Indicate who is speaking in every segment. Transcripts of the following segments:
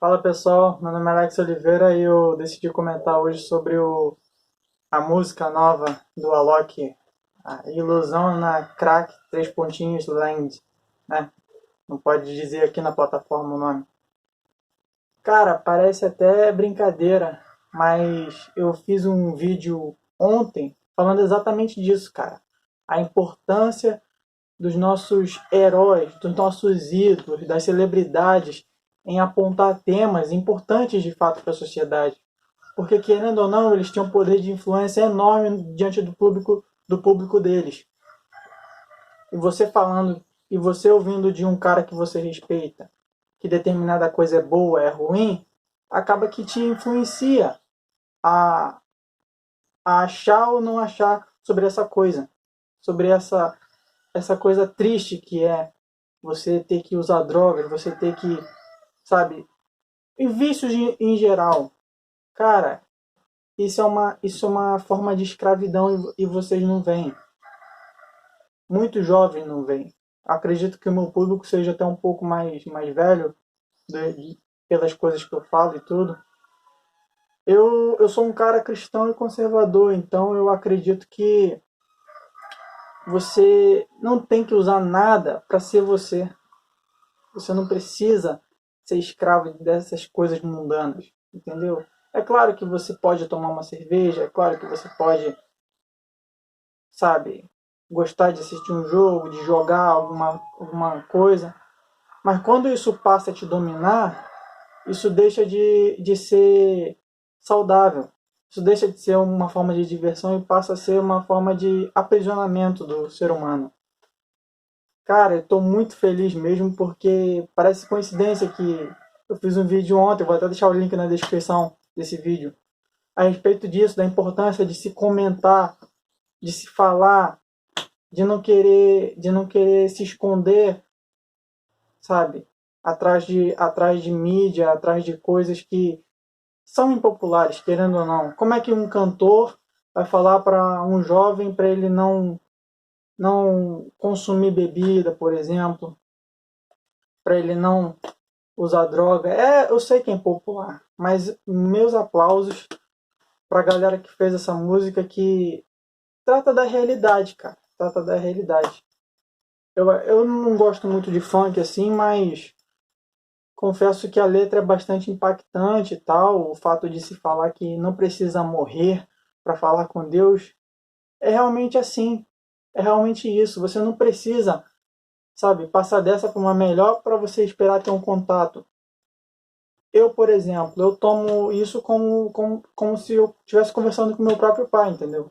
Speaker 1: Fala pessoal, meu nome é Alex Oliveira e eu decidi comentar hoje sobre a música nova do Alok, a Ilusão na Crack 3 Land, né? Não pode dizer aqui na plataforma o nome. Cara, parece até brincadeira, mas eu fiz um vídeo ontem falando exatamente disso, cara. A importância dos nossos heróis, dos nossos ídolos, das celebridades em apontar temas importantes de fato para a sociedade. Porque, querendo ou não, eles têm um poder de influência enorme diante do público deles. E você falando, e você ouvindo de um cara que você respeita, que determinada coisa é boa, é ruim, acaba que te influencia a, a achar ou não achar sobre essa coisa. Sobre essa coisa triste que é você ter que usar drogas, você ter que, sabe, e vícios em geral. Cara, isso é uma forma de escravidão e vocês não veem. Muito jovem não veem. Acredito que o meu público seja até um pouco mais velho, pelas coisas que eu falo e tudo. Eu sou um cara cristão e conservador, então eu acredito que você não tem que usar nada para ser você. Você não precisa ser escravo dessas coisas mundanas, entendeu? É claro que você pode tomar uma cerveja, é claro que você pode, sabe, gostar de assistir um jogo, de jogar alguma coisa, mas quando isso passa a te dominar, isso deixa de ser saudável. Isso deixa de ser uma forma de diversão e passa a ser uma forma de aprisionamento do ser humano. Cara, eu tô muito feliz mesmo porque parece coincidência que eu fiz um vídeo ontem, vou até deixar o link na descrição desse vídeo, a respeito disso, da importância de se comentar, de se falar, de não querer se esconder, sabe? Atrás de mídia, atrás de coisas que são impopulares, querendo ou não. Como é que um cantor vai falar para um jovem para ele não consumir bebida, por exemplo, para ele não usar droga? Eu sei que é impopular, mas meus aplausos para a galera que fez essa música que trata da realidade, cara. Trata da realidade. Eu não gosto muito de funk assim, mas confesso que a letra é bastante impactante e tal. O fato de se falar que não precisa morrer para falar com Deus é realmente assim. É realmente isso. Você não precisa, sabe, passar dessa para uma melhor para você esperar ter um contato. Eu, por exemplo, eu tomo isso como se eu estivesse conversando com meu próprio pai, entendeu?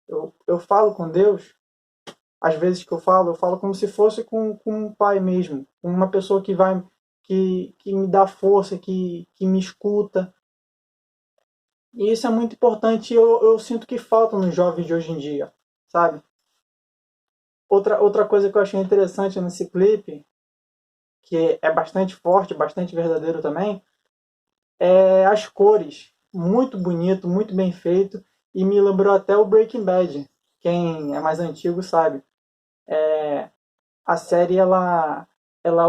Speaker 1: Eu falo com Deus, às vezes que eu falo como se fosse com um pai mesmo, com uma pessoa que me dá força, que me escuta. E isso é muito importante e eu sinto que falta nos jovens de hoje em dia, sabe? Outra coisa que eu achei interessante nesse clipe, que é bastante forte, bastante verdadeiro também, é as cores. Muito bonito, muito bem feito e me lembrou até o Breaking Bad. Quem é mais antigo sabe. A série ela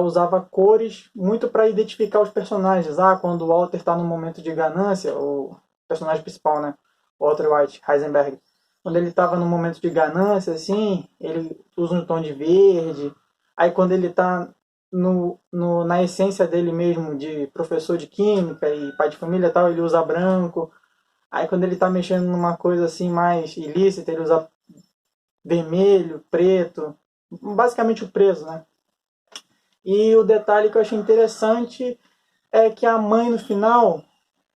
Speaker 1: usava cores muito para identificar os personagens. Quando o Walter está no momento de ganância, o personagem principal, né? Walter White, Heisenberg. Quando ele estava no momento de ganância, assim, ele usa um tom de verde. Aí quando ele está na essência dele mesmo, de professor de química e pai de família e tal, ele usa branco. Aí quando ele está mexendo numa coisa assim mais ilícita, ele usa vermelho, preto. Basicamente o preso, né? E o detalhe que eu achei interessante é que a mãe no final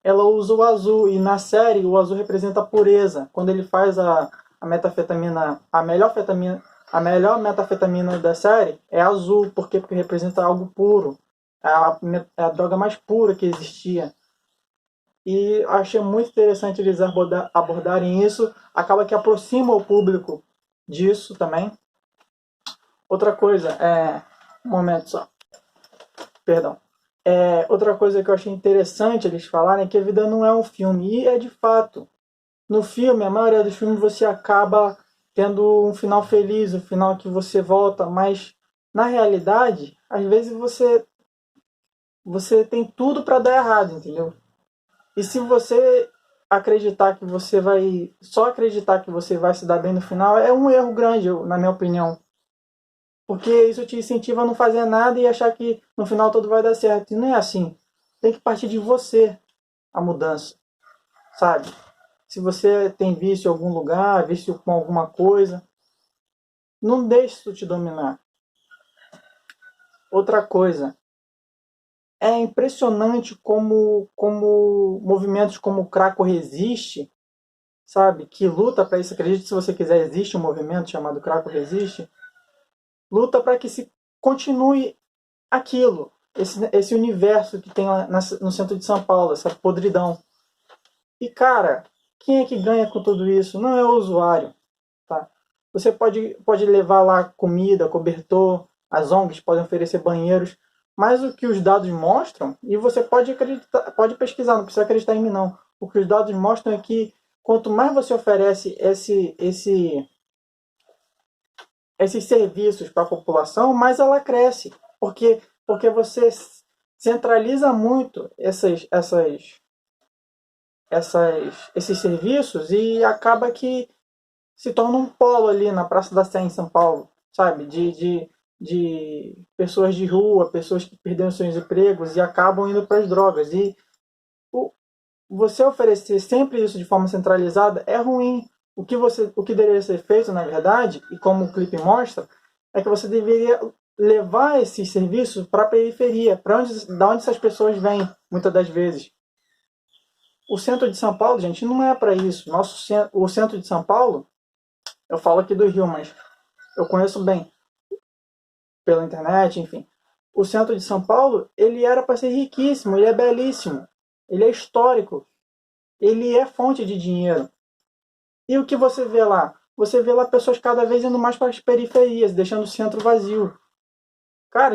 Speaker 1: ela usa o azul e na série o azul representa a pureza. Quando ele faz a metafetamina, a melhor metafetamina da série é azul, porque representa algo puro. É a droga mais pura que existia. E achei muito interessante eles abordarem isso. Acaba que aproxima o público disso também. Outra coisa, um momento só. Perdão. Outra coisa que eu achei interessante eles falarem é que a vida não é um filme. E é de fato. No filme, a maioria dos filmes você acaba tendo um final feliz, um final que você volta, mas na realidade, às vezes você você tem tudo para dar errado, entendeu? E se você acreditar que você vai, só acreditar que você vai se dar bem no final, é um erro grande, na minha opinião. Porque isso te incentiva a não fazer nada e achar que no final tudo vai dar certo. E não é assim. Tem que partir de você a mudança, sabe? Se você tem vício em algum lugar, vício com alguma coisa, não deixe isso te dominar. Outra coisa, é impressionante como movimentos como o Craco Resiste, sabe? Que luta para isso. Acredite se você quiser, existe um movimento chamado Craco Resiste. Luta para que se continue aquilo, esse universo que tem lá no centro de São Paulo, essa podridão. E cara, quem é que ganha com tudo isso? Não é o usuário, tá? Você pode levar lá comida, cobertor, as ONGs podem oferecer banheiros, mas o que os dados mostram, e você pode acreditar, pode pesquisar, não precisa acreditar em mim não. O que os dados mostram é que quanto mais você oferece esses serviços para a população, mais ela cresce, porque você centraliza muito esses serviços e acaba que se torna um polo ali na Praça da Sé em São Paulo, sabe? De pessoas de rua, pessoas que perderam seus empregos e acabam indo para as drogas. E o, você oferecer sempre isso de forma centralizada é ruim. O que deveria ser feito, na verdade, e como o clipe mostra, é que você deveria levar esses serviços para a periferia, da onde essas pessoas vêm, muitas das vezes. O centro de São Paulo, gente, não é para isso. O centro de São Paulo, eu falo aqui do Rio, mas eu conheço bem pela internet, enfim. O centro de São Paulo, ele era para ser riquíssimo, ele é belíssimo, ele é histórico, ele é fonte de dinheiro. E o que você vê lá? Você vê lá pessoas cada vez indo mais para as periferias, deixando o centro vazio. Cara,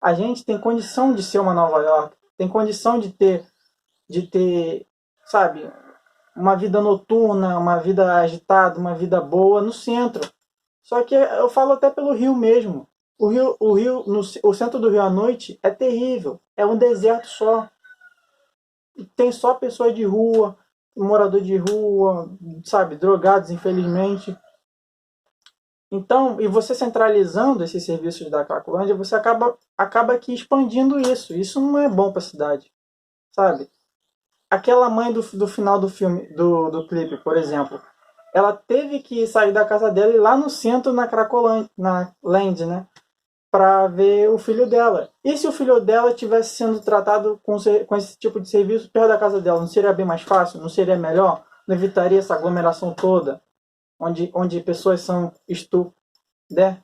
Speaker 1: a gente tem condição de ser uma Nova York, tem condição de ter, sabe, uma vida noturna, uma vida agitada, uma vida boa no centro. Só que eu falo até pelo Rio mesmo. O centro do Rio à noite é terrível, é um deserto só. Tem só pessoas de rua, morador de rua, sabe, drogados, infelizmente. Então, e você centralizando esses serviços da Cracolândia, você acaba aqui expandindo isso. Isso não é bom para a cidade, sabe? Aquela mãe do final do filme, do clipe, por exemplo, ela teve que sair da casa dela e ir lá no centro, na Cracolândia, na Land, né? Para ver o filho dela. E se o filho dela estivesse sendo tratado com esse tipo de serviço perto da casa dela, não seria bem mais fácil? Não seria melhor? Não evitaria essa aglomeração toda, onde pessoas são estupras, né?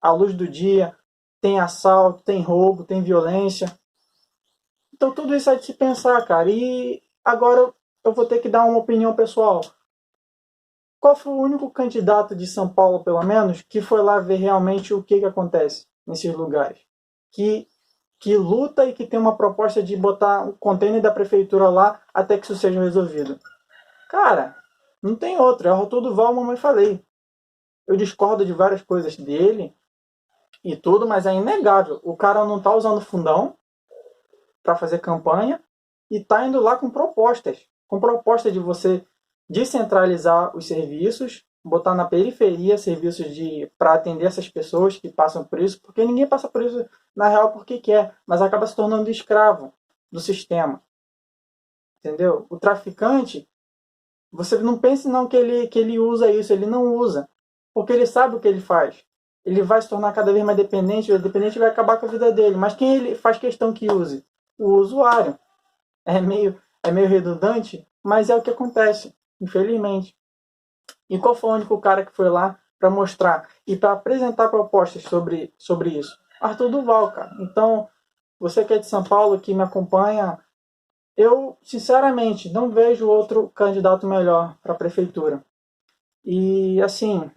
Speaker 1: À luz do dia, tem assalto, tem roubo, tem violência. Então tudo isso é de se pensar, cara. E agora eu vou ter que dar uma opinião pessoal. Qual foi o único candidato de São Paulo, pelo menos, que foi lá ver realmente o que acontece nesses lugares? Que luta e que tem uma proposta de botar o container da prefeitura lá até que isso seja resolvido. Cara, não tem outro. É o Arthur Duval, mamãe falei. Eu discordo de várias coisas dele e tudo, mas é inegável. O cara não tá usando fundão para fazer campanha e tá indo lá com propostas. Com proposta de você descentralizar os serviços, botar na periferia serviços para atender essas pessoas que passam por isso, porque ninguém passa por isso na real porque quer, mas acaba se tornando escravo do sistema. Entendeu? O traficante, você não pense não que ele usa isso, ele não usa, porque ele sabe o que ele faz. Ele vai se tornar cada vez mais dependente, o dependente vai acabar com a vida dele. Mas quem ele faz questão que use? O usuário. É meio redundante, mas é o que acontece, infelizmente. E qual foi o único cara que foi lá para mostrar e para apresentar propostas sobre isso? Arthur Duval, cara. Então, você que é de São Paulo, que me acompanha, eu, sinceramente, não vejo outro candidato melhor para a prefeitura. E, assim,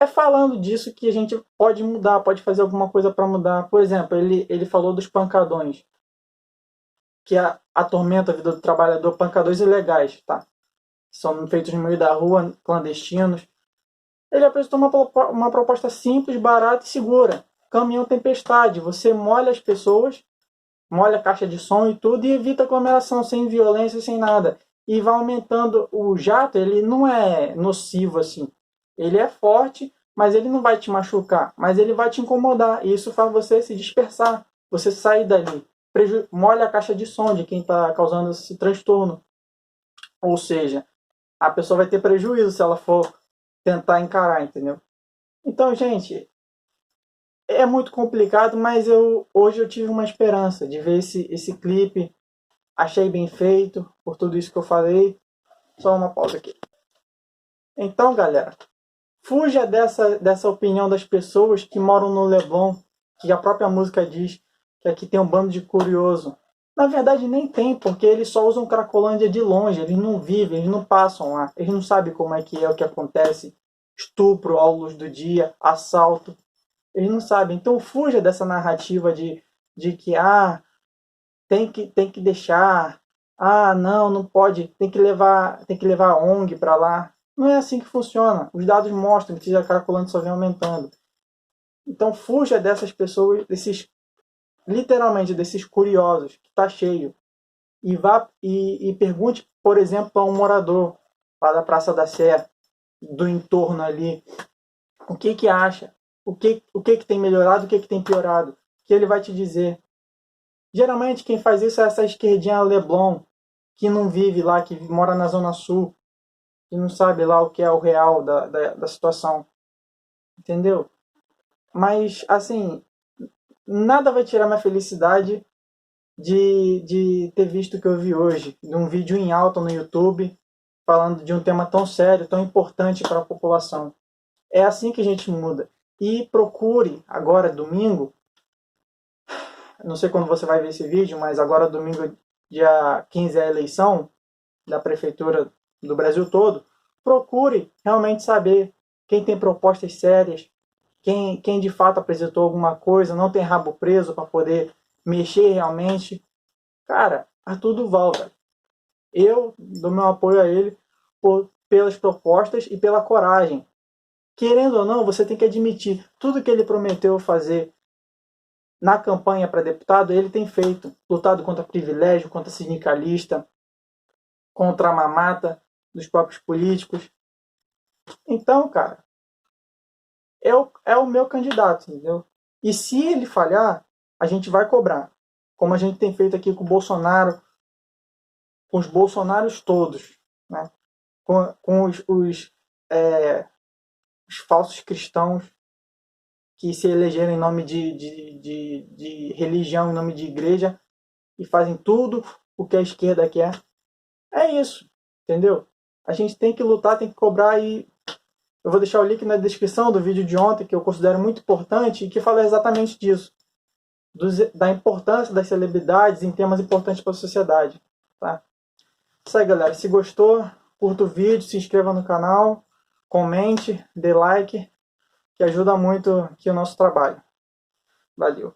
Speaker 1: é falando disso que a gente pode mudar, pode fazer alguma coisa para mudar. Por exemplo, ele falou dos pancadões, que atormenta a vida do trabalhador, pancadores ilegais, tá? São feitos no meio da rua, clandestinos. Ele apresentou uma proposta simples, barata e segura. caminhão tempestade. Você molha as pessoas, molha a caixa de som e tudo, e evita aglomeração, sem violência, sem nada. E vai aumentando. O jato, ele não é nocivo assim. Ele é forte, mas ele não vai te machucar, mas ele vai te incomodar. E isso faz você se dispersar, você sair dali. Molha a caixa de som de quem está causando esse transtorno. Ou seja, a pessoa vai ter prejuízo se ela for tentar encarar, entendeu? Então, gente, é muito complicado, mas hoje eu tive uma esperança de ver esse clipe. Achei bem feito, por tudo isso que eu falei. Só uma pausa aqui. Então, galera, fuja dessa opinião das pessoas que moram no Leblon, que a própria música diz que aqui tem um bando de curioso. Na verdade, nem tem, porque eles só usam Cracolândia de longe, eles não vivem, eles não passam lá, eles não sabem como é o que acontece. Estupro à luz do dia, assalto, eles não sabem. Então fuja dessa narrativa de que tem que deixar, não pode, tem que levar a ONG para lá. Não é assim que funciona. Os dados mostram que a Cracolândia só vem aumentando. Então fuja dessas pessoas, literalmente desses curiosos, que está cheio. E vá e pergunte, por exemplo, a um morador lá da Praça da Sé, do entorno ali, o que acha, o que tem melhorado, o que tem piorado, que ele vai te dizer. Geralmente quem faz isso é essa esquerdinha Leblon, que não vive lá, que mora na Zona Sul, que não sabe lá o que é o real da situação. Entendeu? Mas, assim, nada vai tirar minha felicidade de ter visto o que eu vi hoje, de um vídeo em alta no YouTube, falando de um tema tão sério, tão importante para a população. É assim que a gente muda. E procure, agora domingo, não sei quando você vai ver esse vídeo, mas agora domingo, dia 15, é a eleição da prefeitura do Brasil todo. Procure realmente saber quem tem propostas sérias, quem de fato apresentou alguma coisa, não tem rabo preso para poder mexer realmente. Cara, Arthur Duval, velho. Eu dou meu apoio a ele pelas propostas e pela coragem. Querendo ou não, você tem que admitir, tudo que ele prometeu fazer na campanha para deputado, ele tem feito. Lutado contra privilégio, contra sindicalista, contra a mamata dos próprios políticos. Então, cara, é o meu candidato, entendeu? E se ele falhar, a gente vai cobrar. Como a gente tem feito aqui com o Bolsonaro, com os Bolsonaros todos, né? Com os falsos cristãos que se elegeram em nome de religião, em nome de igreja, e fazem tudo o que a esquerda quer. É isso, entendeu? A gente tem que lutar, tem que cobrar, e eu vou deixar o link na descrição do vídeo de ontem, que eu considero muito importante, e que fala exatamente disso. Da importância das celebridades em temas importantes para a sociedade. Tá? Isso aí, galera. Se gostou, curta o vídeo, se inscreva no canal, comente, dê like, que ajuda muito aqui o nosso trabalho. Valeu!